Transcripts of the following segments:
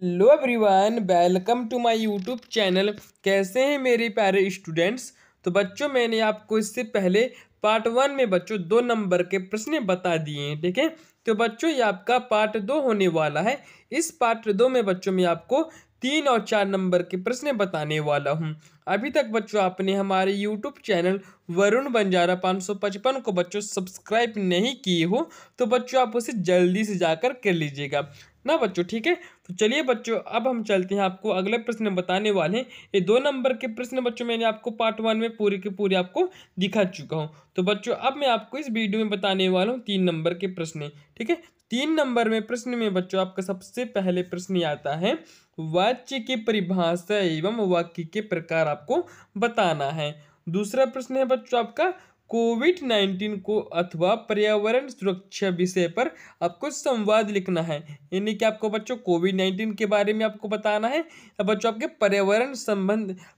Hello everyone, welcome to my YouTube channel. कैसे हैं मेरे प्यारे स्टूडेंट्स। तो बच्चों, मैंने आपको इससे पहले पार्ट 1 में बच्चों 2 नंबर के प्रश्न बता दिए हैं, ठीक है। तो बच्चों, ये आपका पार्ट 2 होने वाला है। इस पार्ट 2 में बच्चों मैं आपको 3 और 4 नंबर के प्रश्न बताने वाला हूँ। अभी तक बच्चों आपने हमारे यूट्यूब चैनल वरुण बंजारा 555 को बच्चों सब्सक्राइब नहीं किए हो तो बच्चों आप उसे जल्दी से जाकर कर लीजिएगा ना बच्चों, ठीक है। तो चलिए बच्चों, अब हम चलते हैं, आपको अगले प्रश्न बताने वाले हैं। ये 2 नंबर के प्रश्न बच्चों मैंने आपको पार्ट 1 में पूरे के पूरे आपको दिखा चुका हूँ। तो बच्चों, अब मैं आपको इस वीडियो में बताने वाला हूँ 3 नंबर के प्रश्न, ठीक है। 3 नंबर में प्रश्न में बच्चों आपका सबसे पहले प्रश्न आता है, वाच्य की परिभाषा एवं वाक्य के प्रकार आपको बताना है। दूसरा प्रश्न है बच्चों आपका, कोविड-19 को अथवा पर्यावरण सुरक्षा विषय पर आपको संवाद लिखना है। यानी कि आपको बच्चों कोविड-19 के बारे में आपको बताना है, या बच्चों आपके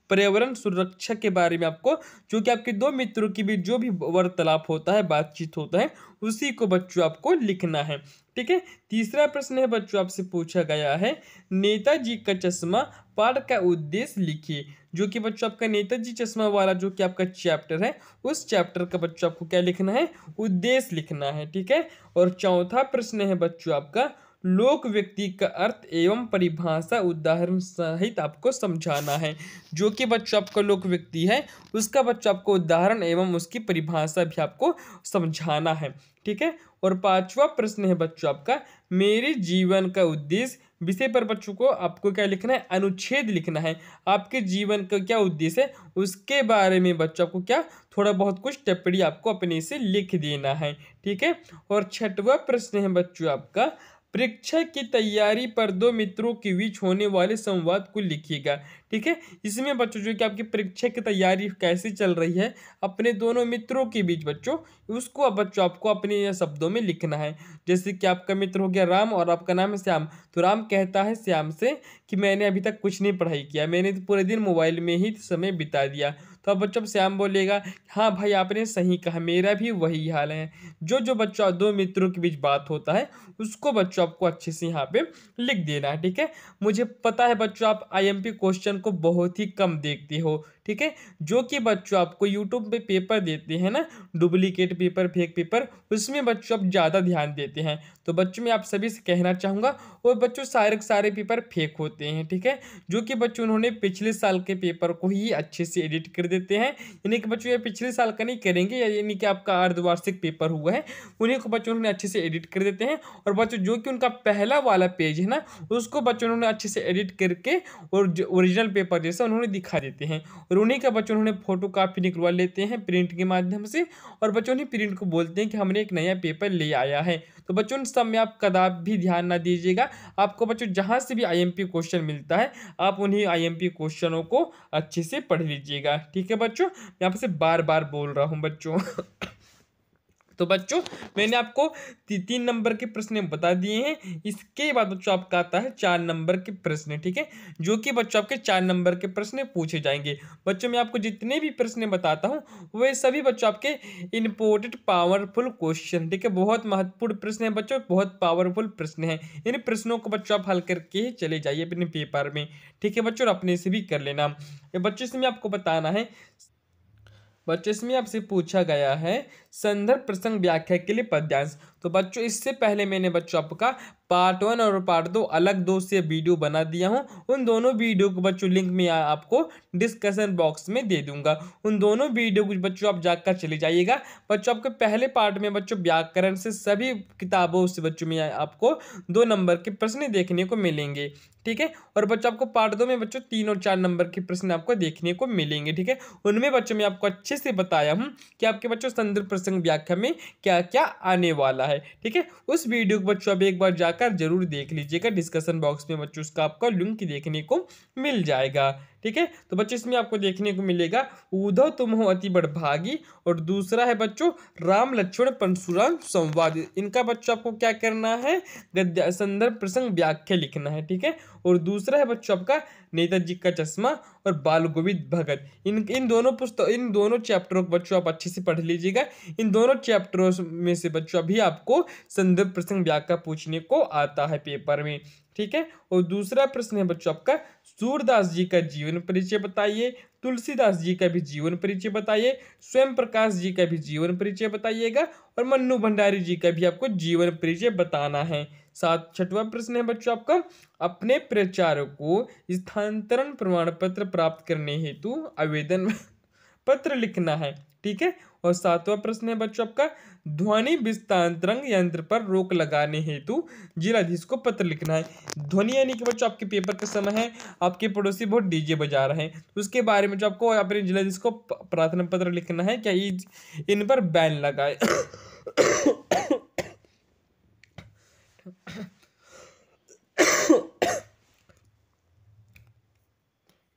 पर्यावरण सुरक्षा के बारे में आपको, जो कि आपके दो मित्रों के बीच जो भी वार्तालाप होता है, बातचीत होता है, उसी को बच्चों आपको लिखना है, ठीक है। तीसरा प्रश्न है बच्चों आपसे पूछा गया है, नेताजी का चश्मा पाठ का उद्देश्य लिखिए। जो कि बच्चों आपका नेताजी चश्मा वाला जो कि आपका चैप्टर है, उस चैप्टर का बच्चों आपको क्या लिखना है, उद्देश्य लिखना है, ठीक है। और चौथा प्रश्न है बच्चों आपका, लोक व्यक्ति का अर्थ एवं परिभाषा उदाहरण सहित आपको समझाना है। जो कि बच्चों आपका लोक व्यक्ति है, उसका बच्चों आपको उदाहरण एवं उसकी परिभाषा भी आपको समझाना है, ठीक है। और पांचवा प्रश्न है बच्चों आपका, मेरे जीवन का उद्देश्य विषय पर बच्चों को आपको क्या लिखना है, अनुच्छेद लिखना है। आपके जीवन का क्या उद्देश्य है उसके बारे में बच्चों को क्या थोड़ा बहुत कुछ टिप्पणी आपको अपने से लिख देना है, ठीक है। और छठवां प्रश्न है बच्चों आपका, परीक्षा की तैयारी पर दो मित्रों के बीच होने वाले संवाद को लिखिएगा, ठीक है। इसमें बच्चों जो कि आपकी परीक्षा की तैयारी कैसी चल रही है अपने दोनों मित्रों के बीच बच्चों, उसको अब बच्चों आपको अपने शब्दों में लिखना है। जैसे कि आपका मित्र हो गया राम और आपका नाम है श्याम, तो राम कहता है श्याम से कि मैंने अभी तक कुछ नहीं पढ़ाई किया, मैंने तो पूरे दिन मोबाइल में ही समय बिता दिया। तो अब बच्चों श्याम बोलेगा, हाँ भाई आपने सही कहा, मेरा भी वही हाल है। जो जो बच्चों दो मित्रों के बीच बात होता है उसको बच्चों आपको अच्छे से यहाँ पे लिख देना है, ठीक है। मुझे पता है बच्चों आप आईएमपी क्वेश्चन को बहुत ही कम देखते हो, ठीक है। जो कि बच्चों आपको यूट्यूब पे पेपर देते हैं ना, डुप्लीकेट पेपर, फेक पेपर, उसमें बच्चों आप ज़्यादा ध्यान देते हैं। तो बच्चों मैं आप सभी से कहना चाहूँगा, वो बच्चों सारे के सारे पेपर फेक होते हैं, ठीक है। जो कि बच्चों उन्होंने पिछले साल के पेपर को ही अच्छे से एडिट कर देते हैं। यानी कि बच्चों ये पिछले साल का नहीं करेंगे, यानी कि आपका अर्धवार्षिक पेपर हुआ है उन्हीं को बच्चों उन्होंने अच्छे से एडिट कर देते हैं। और बच्चों जो कि उनका पहला वाला पेज है ना, उसको बच्चों उन्होंने अच्छे से एडिट करके और ओरिजिनल पेपर जैसा उन्होंने दिखा देते हैं। और उन्हीं का बच्चों उन्होंने फोटो कापी निकलवा लेते हैं प्रिंट के माध्यम से, और बच्चों ने प्रिंट को बोलते हैं कि हमने एक नया पेपर ले आया है। तो बच्चों इन सब में आप कदाप भी ध्यान ना दीजिएगा। आपको बच्चों जहाँ से भी आईएमपी क्वेश्चन मिलता है आप उन्हीं आईएमपी क्वेश्चनों को अच्छे से पढ़ लीजिएगा, ठीक है बच्चों। मैं आपसे बार बार बोल रहा हूँ बच्चों। तो बच्चों मैंने आपको 3 नंबर के प्रश्न बता दिए हैं। इसके बाद बच्चों आपका आता है 4 नंबर के प्रश्न, ठीक है। जो कि बच्चों आपके 4 नंबर के प्रश्न पूछे जाएंगे। बच्चों मैं आपको जितने भी प्रश्न बताता हूँ वे सभी बच्चों आपके इंपोर्टेंट पावरफुल क्वेश्चन, ठीक है। बहुत महत्वपूर्ण प्रश्न है बच्चों, बहुत पावरफुल प्रश्न है। इन प्रश्नों को बच्चों आप हल करके ही चले जाइए अपने पेपर में, ठीक है बच्चों। और अपने से भी कर लेना। बच्चों से मैं आपको बताना है, बच्चों इसमें आपसे पूछा गया है संदर्भ प्रसंग व्याख्या के लिए पद्यांश। तो बच्चों इससे पहले मैंने बच्चों आपका पार्ट 1 और पार्ट 2 अलग दो से वीडियो बना दिया हूं। उन दोनों वीडियो को बच्चों लिंक में आपको डिस्कशन बॉक्स में दे दूंगा। उन दोनों वीडियो को बच्चों आप जाकर चले जाइएगा। बच्चों आपके पहले पार्ट में बच्चों व्याकरण से सभी किताबों से बच्चों में आपको 2 नंबर के प्रश्न देखने को मिलेंगे, ठीक है। और बच्चों आपको पार्ट 2 में बच्चों 3 और 4 नंबर के प्रश्न आपको देखने को मिलेंगे, ठीक है। उनमें बच्चों मैं आपको अच्छे से बताया हूं कि आपके बच्चों संदर्भ प्रसंग व्याख्या में क्या क्या आने वाला है, ठीक है। उस वीडियो को बच्चों अब एक बार जाकर जरूर देख लीजिएगा। डिस्कशन बॉक्स में बच्चों उसका आपका लिंक देखने को मिल जाएगा, ठीक है। तो बच्चों इसमें आपको देखने को मिलेगा उद्धव तुम हो अति बड़भागी, और दूसरा है बच्चों राम लक्ष्मण परशुराम संवाद। इनका बच्चों आपको क्या करना है, गद्य संदर्भ प्रसंग व्याख्या लिखना है, ठीक है। और दूसरा है बच्चों आपका नेताजी का चश्मा और बाल गोविंद भगत। इन दोनों चैप्टरों को बच्चों आप अच्छे से पढ़ लीजिएगा। इन दोनों चैप्टरों में से बच्चों अभी आपको संदर्भ प्रसंग व्याख्या पूछने को आता है पेपर में, ठीक है। और दूसरा प्रश्न है बच्चों आपका, सूरदास जी का जीवन परिचय बताइए, तुलसीदास जी का भी जीवन परिचय बताइए, स्वयं प्रकाश जी का भी जीवन परिचय बताइएगा और मन्नू भंडारी जी का भी आपको जीवन परिचय बताना है। सात छठवां प्रश्न है बच्चों आपका, अपने प्रचारक को स्थानांतरण प्रमाण पत्र प्राप्त करने हेतु आवेदन पत्र लिखना है, ठीक है। और सातवां प्रश्न है बच्चों आपका, ध्वनि विस्तांतरण यंत्र पर रोक लगाने हेतु जिलाधीश को पत्र लिखना है। ध्वनि यानी कि बच्चों आपके पेपर का समय है, आपके पड़ोसी बहुत डीजे बजा रहे हैं, तो उसके बारे में जो आपको अपने जिलाधीश को प्रार्थना पत्र लिखना है, क्या इन पर बैन लगाए।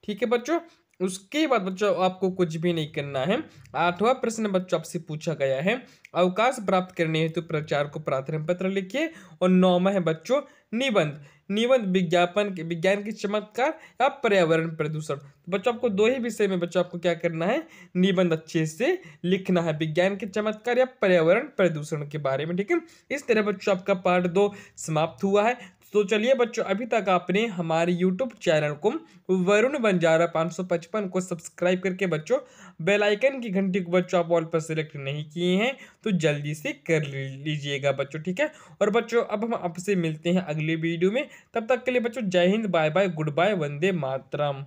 ठीक है बच्चों। उसके बाद बच्चों आपको कुछ भी नहीं करना है। आठवां प्रश्न बच्चों आपसे पूछा गया है, अवकाश प्राप्त करने हेतु प्रचार को प्रार्थना पत्र लिखिए। और नौवां है बच्चों निबंध। निबंध विज्ञान के चमत्कार या पर्यावरण प्रदूषण। तो बच्चों आपको दो ही विषय में बच्चों आपको क्या करना है, निबंध अच्छे से लिखना है, विज्ञान के चमत्कार या पर्यावरण प्रदूषण के बारे में, ठीक है। इस तरह बच्चों आपका पार्ट 2 समाप्त हुआ है। तो चलिए बच्चों, अभी तक आपने हमारे यूट्यूब चैनल को वरुण बंजारा 555 को सब्सक्राइब करके बच्चों बेल आइकन की घंटी को बच्चों आप ऑल पर सेलेक्ट नहीं किए हैं तो जल्दी से कर लीजिएगा बच्चों, ठीक है। और बच्चों अब हम आपसे मिलते हैं अगले वीडियो में, तब तक के लिए बच्चों जय Hind, bye bye, good bye, वंदे मातरम।